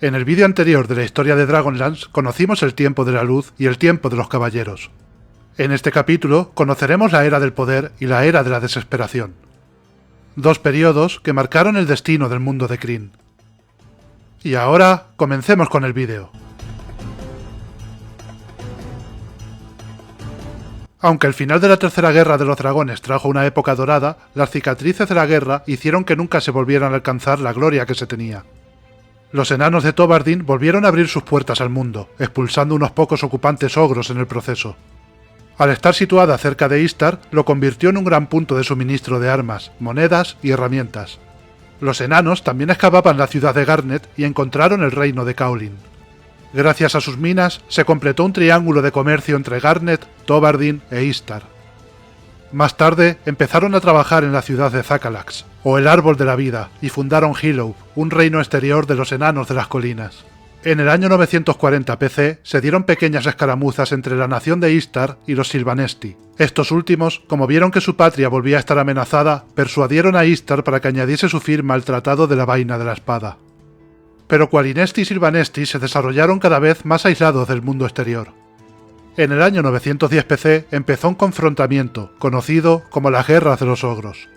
En el vídeo anterior de la historia de Dragonlance conocimos el tiempo de la luz y el tiempo de los caballeros. En este capítulo conoceremos la era del poder y la era de la desesperación. Dos periodos que marcaron el destino del mundo de Krynn. Y ahora, comencemos con el vídeo. Aunque el final de la Tercera Guerra de los Dragones trajo una época dorada, las cicatrices de la guerra hicieron que nunca se volvieran a alcanzar la gloria que se tenía. Los enanos de Tobardin volvieron a abrir sus puertas al mundo, expulsando unos pocos ocupantes ogros en el proceso. Al estar situada cerca de Istar, lo convirtió en un gran punto de suministro de armas, monedas y herramientas. Los enanos también excavaban la ciudad de Garnet y encontraron el reino de Caolin. Gracias a sus minas, se completó un triángulo de comercio entre Garnet, Tobardin e Istar. Más tarde, empezaron a trabajar en la ciudad de Zakalax, o el Árbol de la Vida, y fundaron Hillhope, un reino exterior de los enanos de las colinas. En el año 940 PC se dieron pequeñas escaramuzas entre la nación de Istar y los Silvanesti. Estos últimos, como vieron que su patria volvía a estar amenazada, persuadieron a Istar para que añadiese su firma al Tratado de la Vaina de la Espada. Pero Qualinesti y Silvanesti se desarrollaron cada vez más aislados del mundo exterior. En el año 910 PC empezó un confrontamiento, conocido como las Guerras de los Ogros.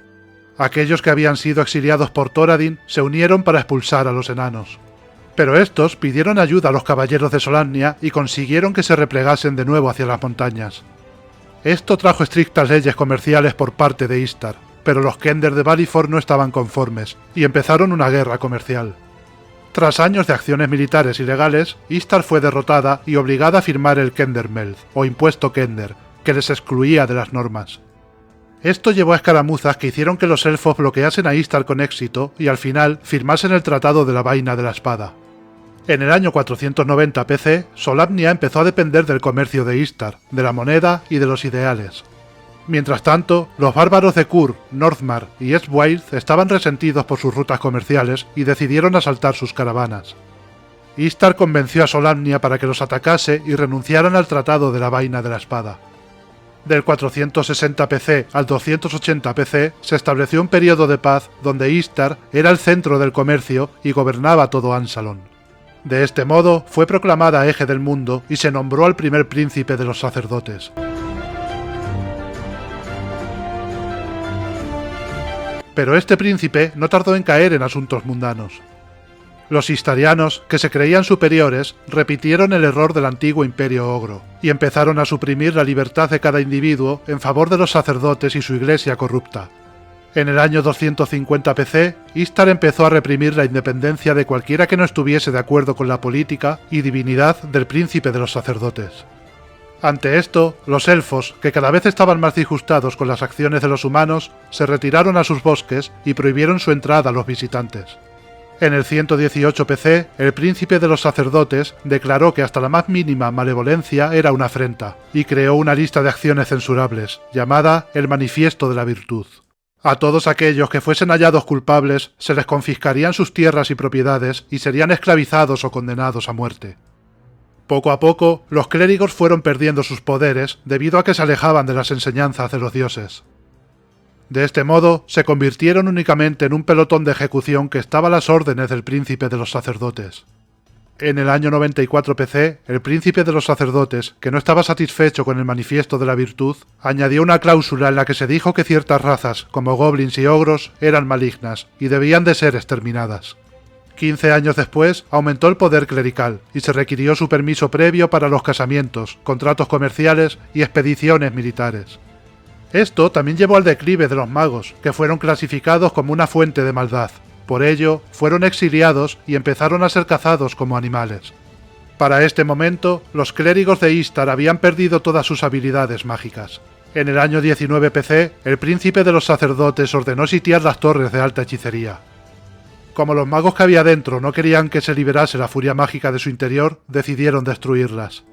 Aquellos que habían sido exiliados por Thoradin se unieron para expulsar a los enanos. Pero estos pidieron ayuda a los caballeros de Solamnia y consiguieron que se replegasen de nuevo hacia las montañas. Esto trajo estrictas leyes comerciales por parte de Istar, pero los Kender de Valifor no estaban conformes y empezaron una guerra comercial. Tras años de acciones militares ilegales, Istar fue derrotada y obligada a firmar el Kendermelð, o impuesto Kender, que les excluía de las normas. Esto llevó a escaramuzas que hicieron que los elfos bloqueasen a Istar con éxito y al final firmasen el Tratado de la Vaina de la Espada. En el año 490 PC, Solamnia empezó a depender del comercio de Istar, de la moneda y de los ideales. Mientras tanto, los bárbaros de Kur, Northmar y Estwyth estaban resentidos por sus rutas comerciales y decidieron asaltar sus caravanas. Istar convenció a Solamnia para que los atacase y renunciaran al Tratado de la Vaina de la Espada. Del 460 PC al 280 PC se estableció un periodo de paz donde Istar era el centro del comercio y gobernaba todo Ansalon. De este modo fue proclamada eje del mundo y se nombró al primer príncipe de los sacerdotes. Pero este príncipe no tardó en caer en asuntos mundanos. Los istarianos, que se creían superiores, repitieron el error del antiguo imperio ogro, y empezaron a suprimir la libertad de cada individuo en favor de los sacerdotes y su iglesia corrupta. En el año 250 PC, Istar empezó a reprimir la independencia de cualquiera que no estuviese de acuerdo con la política y divinidad del príncipe de los sacerdotes. Ante esto, los elfos, que cada vez estaban más disgustados con las acciones de los humanos, se retiraron a sus bosques y prohibieron su entrada a los visitantes. En el 118 PC, el príncipe de los sacerdotes declaró que hasta la más mínima malevolencia era una afrenta, y creó una lista de acciones censurables, llamada el Manifiesto de la Virtud. A todos aquellos que fuesen hallados culpables se les confiscarían sus tierras y propiedades y serían esclavizados o condenados a muerte. Poco a poco, los clérigos fueron perdiendo sus poderes debido a que se alejaban de las enseñanzas de los dioses. De este modo, se convirtieron únicamente en un pelotón de ejecución que estaba a las órdenes del príncipe de los sacerdotes. En el año 94 PC, el príncipe de los sacerdotes, que no estaba satisfecho con el Manifiesto de la Virtud, añadió una cláusula en la que se dijo que ciertas razas, como goblins y ogros, eran malignas y debían de ser exterminadas. 15 años después, aumentó el poder clerical y se requirió su permiso previo para los casamientos, contratos comerciales y expediciones militares. Esto también llevó al declive de los magos, que fueron clasificados como una fuente de maldad. Por ello, fueron exiliados y empezaron a ser cazados como animales. Para este momento, los clérigos de Istar habían perdido todas sus habilidades mágicas. En el año 19 PC, el príncipe de los sacerdotes ordenó sitiar las torres de alta hechicería. Como los magos que había dentro no querían que se liberase la furia mágica de su interior, decidieron destruirlas.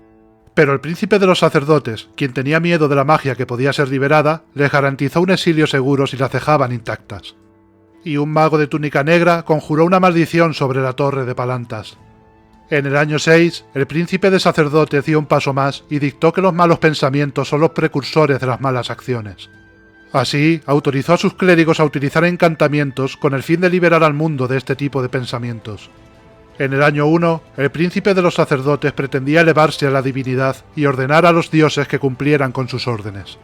Pero el príncipe de los sacerdotes, quien tenía miedo de la magia que podía ser liberada, les garantizó un exilio seguro si las dejaban intactas. Y un mago de túnica negra conjuró una maldición sobre la torre de Palantas. En el año 6, el príncipe de sacerdotes dio un paso más y dictó que los malos pensamientos son los precursores de las malas acciones. Así, autorizó a sus clérigos a utilizar encantamientos con el fin de liberar al mundo de este tipo de pensamientos. En el año 1, el príncipe de los sacerdotes pretendía elevarse a la divinidad y ordenar a los dioses que cumplieran con sus órdenes.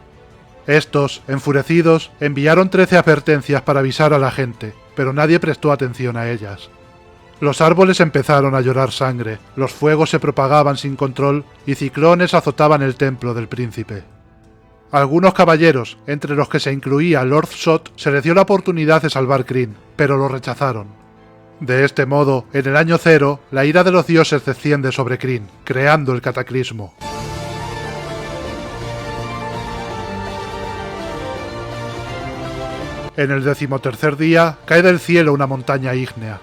Estos, enfurecidos, enviaron 13 advertencias para avisar a la gente, pero nadie prestó atención a ellas. Los árboles empezaron a llorar sangre, los fuegos se propagaban sin control y ciclones azotaban el templo del príncipe. Algunos caballeros, entre los que se incluía Lord Shot, se les dio la oportunidad de salvar Krynn, pero lo rechazaron. De este modo, en el año 0, la ira de los dioses desciende sobre Krynn, creando el cataclismo. En el 13º día, cae del cielo una montaña ígnea.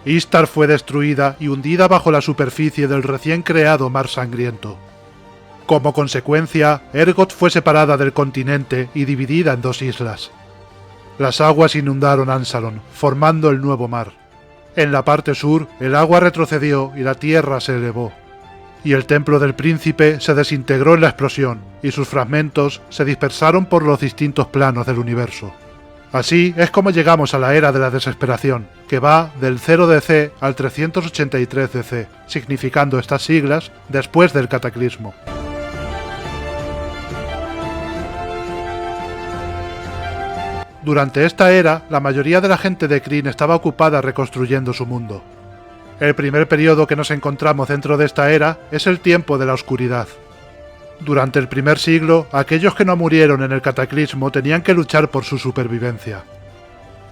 Istar fue destruida y hundida bajo la superficie del recién creado Mar Sangriento. Como consecuencia, Ergoth fue separada del continente y dividida en 2 islas. Las aguas inundaron Ansalon, formando el nuevo mar. En la parte sur, el agua retrocedió y la tierra se elevó. Y el templo del príncipe se desintegró en la explosión, y sus fragmentos se dispersaron por los distintos planos del universo. Así es como llegamos a la era de la desesperación, que va del 0 DC al 383 DC, significando estas siglas después del cataclismo. Durante esta era, la mayoría de la gente de Krynn estaba ocupada reconstruyendo su mundo. El primer periodo que nos encontramos dentro de esta era es el tiempo de la oscuridad. Durante el primer siglo, aquellos que no murieron en el cataclismo tenían que luchar por su supervivencia.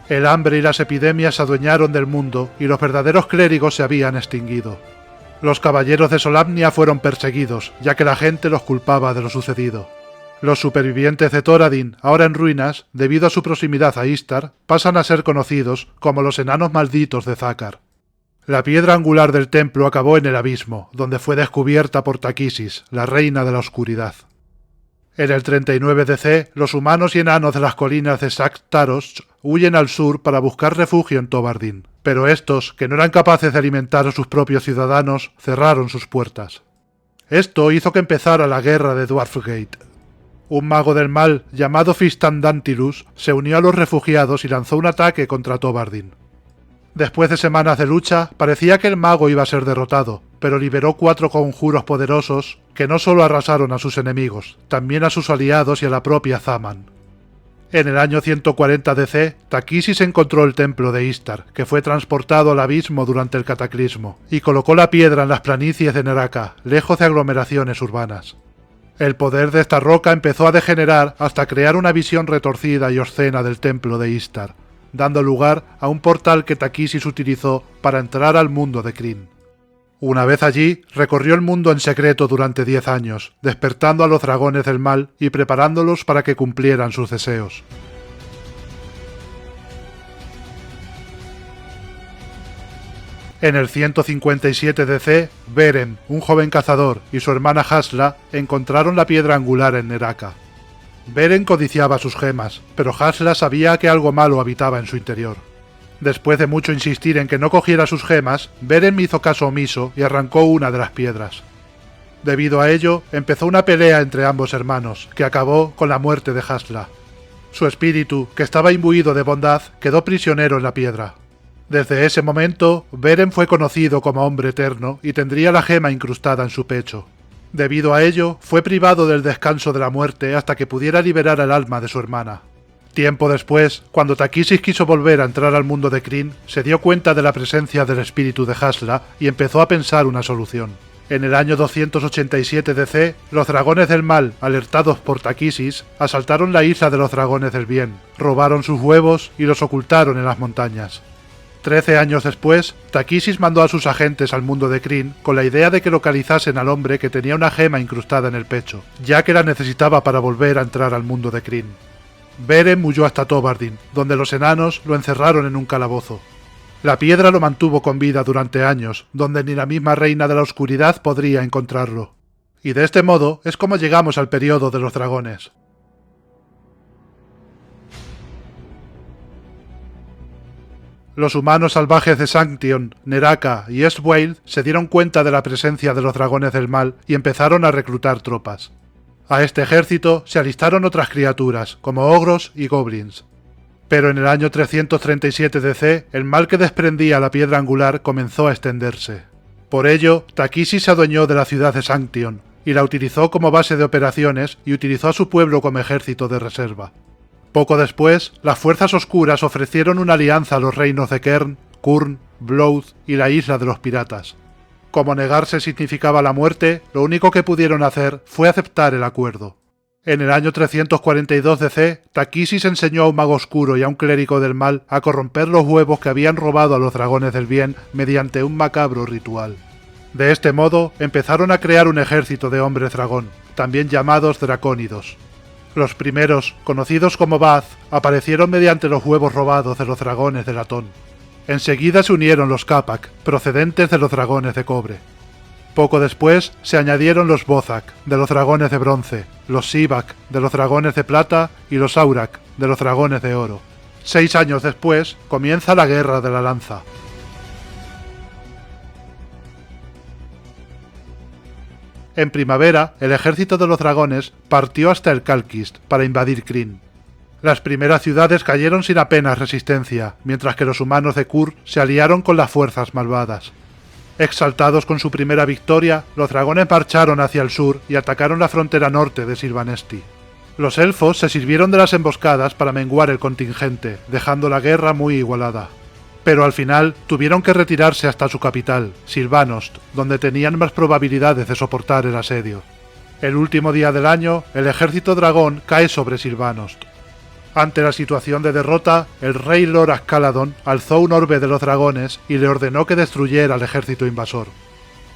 El hambre y las epidemias se adueñaron del mundo y los verdaderos clérigos se habían extinguido. Los caballeros de Solamnia fueron perseguidos, ya que la gente los culpaba de lo sucedido. Los supervivientes de Thoradin, ahora en ruinas, debido a su proximidad a Istar, pasan a ser conocidos como los enanos malditos de Zácar. La piedra angular del templo acabó en el abismo, donde fue descubierta por Takisis, la reina de la oscuridad. En el 39 DC, los humanos y enanos de las colinas de Sak-Taros huyen al sur para buscar refugio en Tobardin, pero estos, que no eran capaces de alimentar a sus propios ciudadanos, cerraron sus puertas. Esto hizo que empezara la guerra de Dwarfgate. Un mago del mal, llamado Fistandantilus, se unió a los refugiados y lanzó un ataque contra Tobardin. Después de semanas de lucha, parecía que el mago iba a ser derrotado, pero liberó 4 conjuros poderosos que no solo arrasaron a sus enemigos, también a sus aliados y a la propia Zaman. En el año 140 DC, Takisis encontró el templo de Istar, que fue transportado al abismo durante el cataclismo, y colocó la piedra en las planicies de Neraka, lejos de aglomeraciones urbanas. El poder de esta roca empezó a degenerar hasta crear una visión retorcida y obscena del templo de Istar, dando lugar a un portal que Takisis utilizó para entrar al mundo de Krynn. Una vez allí, recorrió el mundo en secreto durante 10 años, despertando a los dragones del mal y preparándolos para que cumplieran sus deseos. En el 157 DC, Beren, un joven cazador, y su hermana Hasla encontraron la piedra angular en Neraka. Beren codiciaba sus gemas, pero Hasla sabía que algo malo habitaba en su interior. Después de mucho insistir en que no cogiera sus gemas, Beren hizo caso omiso y arrancó una de las piedras. Debido a ello, empezó una pelea entre ambos hermanos, que acabó con la muerte de Hasla. Su espíritu, que estaba imbuido de bondad, quedó prisionero en la piedra. Desde ese momento, Beren fue conocido como Hombre Eterno y tendría la gema incrustada en su pecho. Debido a ello, fue privado del descanso de la muerte hasta que pudiera liberar el alma de su hermana. Tiempo después, cuando Takisis quiso volver a entrar al mundo de Krynn, se dio cuenta de la presencia del espíritu de Hasla y empezó a pensar una solución. En el año 287 DC, los dragones del mal, alertados por Takisis, asaltaron la isla de los dragones del bien, robaron sus huevos y los ocultaron en las montañas. 13 años después, Takisis mandó a sus agentes al mundo de Krynn con la idea de que localizasen al hombre que tenía una gema incrustada en el pecho, ya que la necesitaba para volver a entrar al mundo de Krynn. Beren huyó hasta Tobardin, donde los enanos lo encerraron en un calabozo. La piedra lo mantuvo con vida durante años, donde ni la misma reina de la oscuridad podría encontrarlo. Y de este modo es como llegamos al periodo de los dragones. Los humanos salvajes de Sanction, Neraka y Estvale se dieron cuenta de la presencia de los dragones del mal y empezaron a reclutar tropas. A este ejército se alistaron otras criaturas, como ogros y goblins. Pero en el año 337 DC, el mal que desprendía la piedra angular comenzó a extenderse. Por ello, Takhisis se adueñó de la ciudad de Sanction, y la utilizó como base de operaciones y utilizó a su pueblo como ejército de reserva. Poco después, las fuerzas oscuras ofrecieron una alianza a los reinos de Kern, Kurn, Blood y la isla de los piratas. Como negarse significaba la muerte, lo único que pudieron hacer fue aceptar el acuerdo. En el año 342 DC, Takhisis enseñó a un mago oscuro y a un clérigo del mal a corromper los huevos que habían robado a los dragones del bien mediante un macabro ritual. De este modo, empezaron a crear un ejército de hombres dragón, también llamados dracónidos. Los primeros, conocidos como Baz, aparecieron mediante los huevos robados de los dragones de latón. Enseguida se unieron los Capac, procedentes de los dragones de cobre. Poco después se añadieron los Bozak, de los dragones de bronce, los Sivak, de los dragones de plata, y los Aurak, de los dragones de oro. 6 años después, comienza la Guerra de la Lanza. En primavera, el ejército de los dragones partió hasta el Kalkist para invadir Krynn. Las primeras ciudades cayeron sin apenas resistencia, mientras que los humanos de Kur se aliaron con las fuerzas malvadas. Exaltados con su primera victoria, los dragones marcharon hacia el sur y atacaron la frontera norte de Silvanesti. Los elfos se sirvieron de las emboscadas para menguar el contingente, dejando la guerra muy igualada. Pero al final tuvieron que retirarse hasta su capital, Silvanost, donde tenían más probabilidades de soportar el asedio. El último día del año, el ejército dragón cae sobre Silvanost. Ante la situación de derrota, el rey Loras Caladon alzó un orbe de los dragones y le ordenó que destruyera al ejército invasor.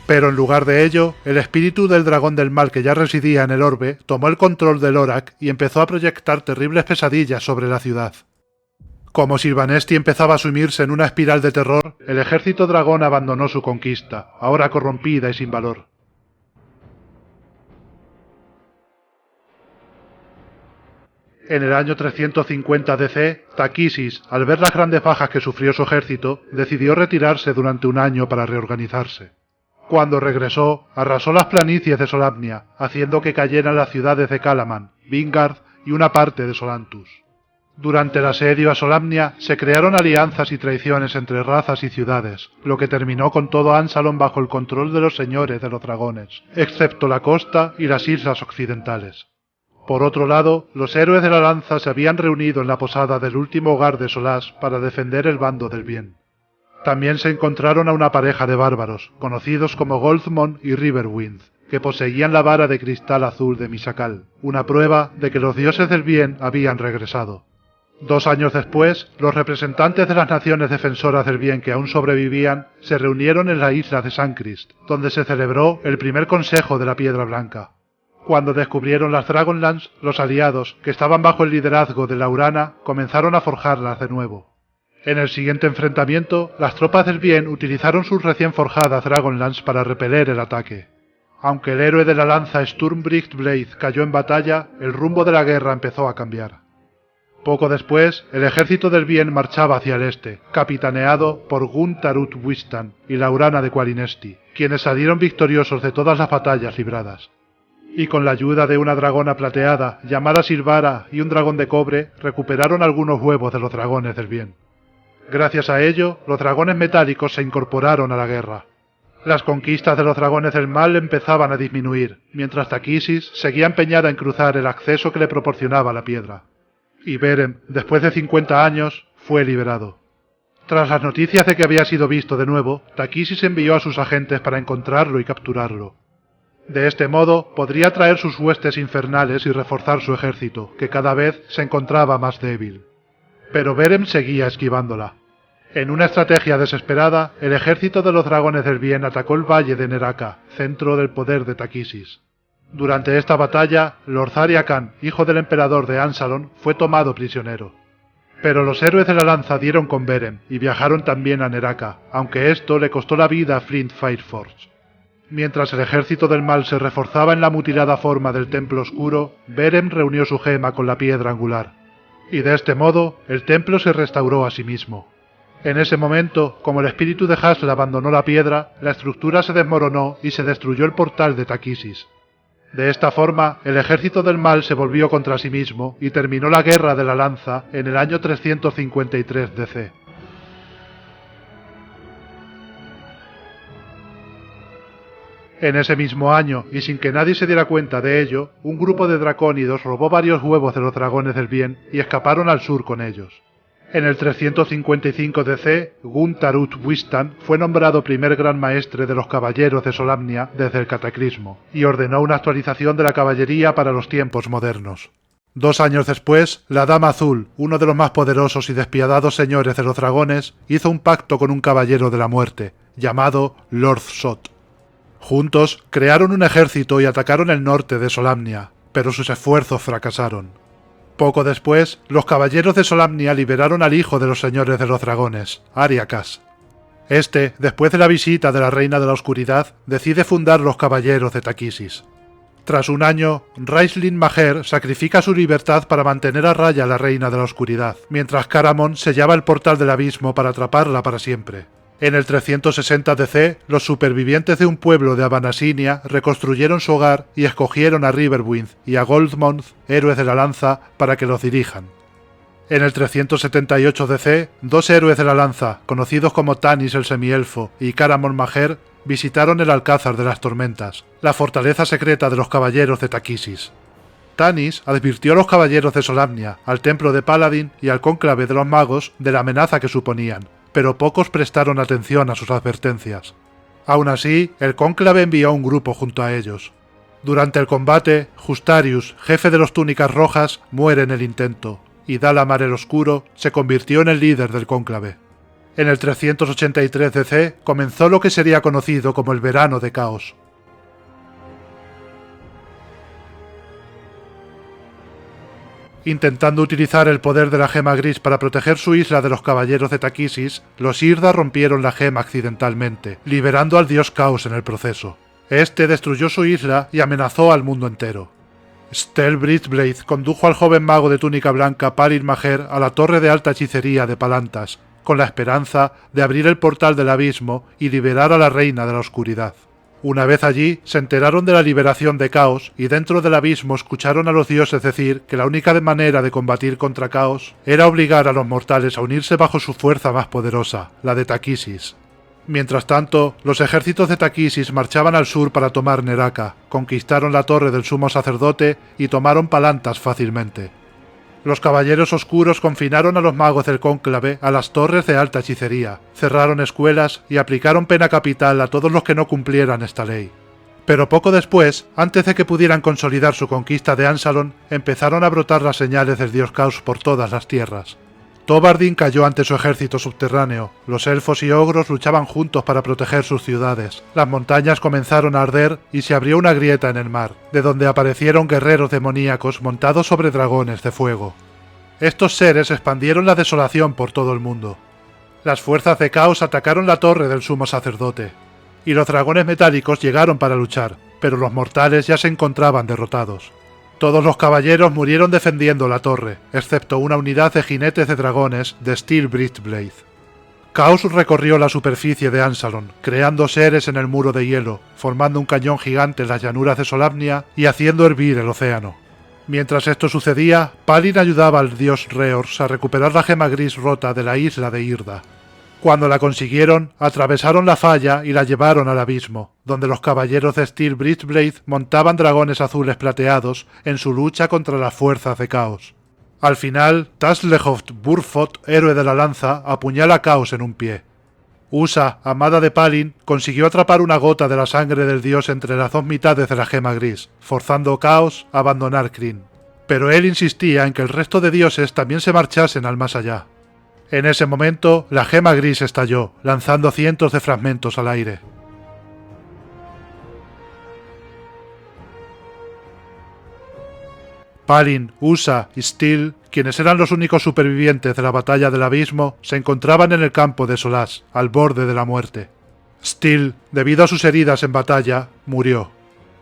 Pero en lugar de ello, el espíritu del dragón del mal que ya residía en el orbe tomó el control de Lorak y empezó a proyectar terribles pesadillas sobre la ciudad. Como Silvanesti empezaba a sumirse en una espiral de terror, el ejército dragón abandonó su conquista, ahora corrompida y sin valor. En el año 350 DC, Takhisis, al ver las grandes bajas que sufrió su ejército, decidió retirarse durante un año para reorganizarse. Cuando regresó, arrasó las planicies de Solamnia, haciendo que cayeran las ciudades de Calaman, Vingard y una parte de Solantus. Durante el asedio a Solamnia se crearon alianzas y traiciones entre razas y ciudades, lo que terminó con todo Ansalon bajo el control de los señores de los dragones, excepto la costa y las islas occidentales. Por otro lado, los héroes de la lanza se habían reunido en la posada del último hogar de Solas para defender el bando del bien. También se encontraron a una pareja de bárbaros, conocidos como Goldmon y Riverwind, que poseían la vara de cristal azul de Misakal, una prueba de que los dioses del bien habían regresado. 2 años después, los representantes de las naciones defensoras del bien que aún sobrevivían se reunieron en la isla de Sancrist, donde se celebró el primer consejo de la Piedra Blanca. Cuando descubrieron las Dragonlance, los aliados, que estaban bajo el liderazgo de Laurana, comenzaron a forjarlas de nuevo. En el siguiente enfrentamiento, las tropas del bien utilizaron sus recién forjadas Dragonlance para repeler el ataque. Aunque el héroe de la lanza Sturmbricht Blade cayó en batalla, el rumbo de la guerra empezó a cambiar. Poco después, el ejército del bien marchaba hacia el este, capitaneado por Gun Tarut Wistan y Laurana de Qualinesti, quienes salieron victoriosos de todas las batallas libradas. Y con la ayuda de una dragona plateada llamada Silvara y un dragón de cobre, recuperaron algunos huevos de los dragones del bien. Gracias a ello, los dragones metálicos se incorporaron a la guerra. Las conquistas de los dragones del mal empezaban a disminuir, mientras Takhisis seguía empeñada en cruzar el acceso que le proporcionaba la piedra. Y Berem, después de 50 años, fue liberado. Tras las noticias de que había sido visto de nuevo, Takhisis envió a sus agentes para encontrarlo y capturarlo. De este modo, podría traer sus huestes infernales y reforzar su ejército, que cada vez se encontraba más débil. Pero Berem seguía esquivándola. En una estrategia desesperada, el ejército de los dragones del bien atacó el valle de Neraka, centro del poder de Takhisis. Durante esta batalla, Lord Zarya Khan, hijo del emperador de Ansalon, fue tomado prisionero. Pero los héroes de la lanza dieron con Berem y viajaron también a Neraka, aunque esto le costó la vida a Flint Fireforge. Mientras el ejército del mal se reforzaba en la mutilada forma del templo oscuro, Berem reunió su gema con la piedra angular. Y de este modo, el templo se restauró a sí mismo. En ese momento, como el espíritu de Hasla abandonó la piedra, la estructura se desmoronó y se destruyó el portal de Takhisis. De esta forma, el ejército del mal se volvió contra sí mismo y terminó la Guerra de la Lanza en el año 353 DC. En ese mismo año, y sin que nadie se diera cuenta de ello, un grupo de dracónidos robó varios huevos de los dragones del bien y escaparon al sur con ellos. En el 355 DC, Guntarut Wistan fue nombrado primer gran maestre de los caballeros de Solamnia desde el Cataclismo, y ordenó una actualización de la caballería para los tiempos modernos. 2 años después, la Dama Azul, uno de los más poderosos y despiadados señores de los dragones, hizo un pacto con un caballero de la muerte, llamado Lord Sot. Juntos, crearon un ejército y atacaron el norte de Solamnia, pero sus esfuerzos fracasaron. Poco después, los caballeros de Solamnia liberaron al hijo de los señores de los dragones, Ariakas. Este, después de la visita de la Reina de la Oscuridad, decide fundar los caballeros de Takisis. Tras un año, Raistlin Majer sacrifica su libertad para mantener a raya a la Reina de la Oscuridad, mientras Caramon sellaba el portal del abismo para atraparla para siempre. En el 360 DC, los supervivientes de un pueblo de Abanasinia reconstruyeron su hogar y escogieron a Riverwind y a Goldmouth, héroes de la lanza, para que los dirijan. En el 378 DC, 2 héroes de la lanza, conocidos como Tanis el Semielfo y Caramon Majer, visitaron el Alcázar de las Tormentas, la fortaleza secreta de los caballeros de Takisis. Tanis advirtió a los caballeros de Solamnia, al templo de Paladin y al cónclave de los magos de la amenaza que suponían, pero pocos prestaron atención a sus advertencias. Aún así, el cónclave envió un grupo junto a ellos. Durante el combate, Justarius, jefe de los túnicas rojas, muere en el intento, y Dalamar el Oscuro se convirtió en el líder del cónclave. En el 383 DC comenzó lo que sería conocido como el Verano de Caos. Intentando utilizar el poder de la gema gris para proteger su isla de los caballeros de Takisis, los Irda rompieron la gema accidentalmente, liberando al dios Caos en el proceso. Este destruyó su isla y amenazó al mundo entero. Stel Bridgeblade condujo al joven mago de túnica blanca Palin Majer a la torre de alta hechicería de Palantas, con la esperanza de abrir el portal del abismo y liberar a la reina de la oscuridad. Una vez allí, se enteraron de la liberación de Caos y dentro del abismo escucharon a los dioses decir que la única manera de combatir contra Caos era obligar a los mortales a unirse bajo su fuerza más poderosa, la de Takisis. Mientras tanto, los ejércitos de Takisis marchaban al sur para tomar Neraka, conquistaron la torre del sumo sacerdote y tomaron Palantas fácilmente. Los caballeros oscuros confinaron a los magos del cónclave a las torres de alta hechicería, cerraron escuelas y aplicaron pena capital a todos los que no cumplieran esta ley. Pero poco después, antes de que pudieran consolidar su conquista de Ansalon, empezaron a brotar las señales del dios Caos por todas las tierras. Tobardin cayó ante su ejército subterráneo, los elfos y ogros luchaban juntos para proteger sus ciudades, las montañas comenzaron a arder y se abrió una grieta en el mar, de donde aparecieron guerreros demoníacos montados sobre dragones de fuego. Estos seres expandieron la desolación por todo el mundo. Las fuerzas de Caos atacaron la torre del sumo sacerdote, y los dragones metálicos llegaron para luchar, pero los mortales ya se encontraban derrotados. Todos los caballeros murieron defendiendo la torre, excepto una unidad de jinetes de dragones de Steel Bridgeblade. Caos recorrió la superficie de Ansalon, creando seres en el muro de hielo, formando un cañón gigante en las llanuras de Solamnia y haciendo hervir el océano. Mientras esto sucedía, Palin ayudaba al dios Reors a recuperar la gema gris rota de la isla de Irda. Cuando la consiguieron, atravesaron la falla y la llevaron al abismo, donde los caballeros de Steel Bridgeblade montaban dragones azules plateados en su lucha contra las fuerzas de Caos. Al final, Taslehoft Burfot, héroe de la lanza, apuñala a Caos en un pie. Usa, amada de Palin, consiguió atrapar una gota de la sangre del dios entre las dos mitades de la gema gris, forzando a Caos a abandonar Krynn. Pero él insistía en que el resto de dioses también se marchasen al más allá. En ese momento, la gema gris estalló, lanzando cientos de fragmentos al aire. Palin, Usa y Steel, quienes eran los únicos supervivientes de la batalla del abismo, se encontraban en el campo de Solas, al borde de la muerte. Steel, debido a sus heridas en batalla, murió.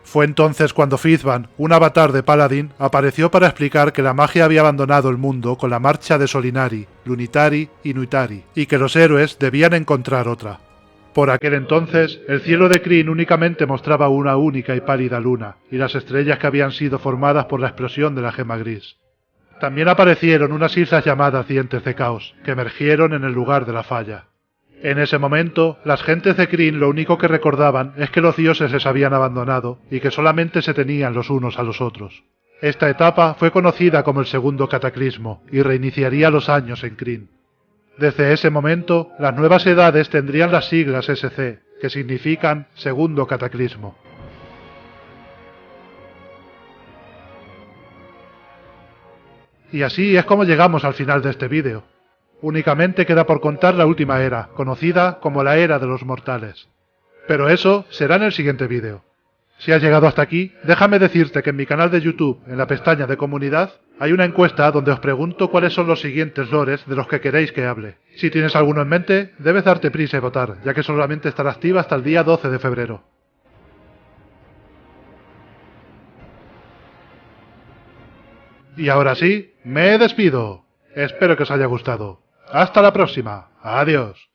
Fue entonces cuando Fithban, un avatar de Paladin, apareció para explicar que la magia había abandonado el mundo con la marcha de Solinari, Lunitari y Nuitari, y que los héroes debían encontrar otra. Por aquel entonces, el cielo de Krynn únicamente mostraba una única y pálida luna, y las estrellas que habían sido formadas por la explosión de la gema gris. También aparecieron unas islas llamadas Dientes de Caos, que emergieron en el lugar de la falla. En ese momento, las gentes de Krynn lo único que recordaban es que los dioses les habían abandonado y que solamente se tenían los unos a los otros. Esta etapa fue conocida como el Segundo Cataclismo y reiniciaría los años en Krynn. Desde ese momento, las nuevas edades tendrían las siglas SC, que significan Segundo Cataclismo. Y así es como llegamos al final de este vídeo. Únicamente queda por contar la última era, conocida como la Era de los Mortales. Pero eso será en el siguiente vídeo. Si has llegado hasta aquí, déjame decirte que en mi canal de YouTube, en la pestaña de Comunidad, hay una encuesta donde os pregunto cuáles son los siguientes lores de los que queréis que hable. Si tienes alguno en mente, debes darte prisa y votar, ya que solamente estará activa hasta el día 12 de febrero. Y ahora sí, me despido. Espero que os haya gustado. Hasta la próxima. Adiós.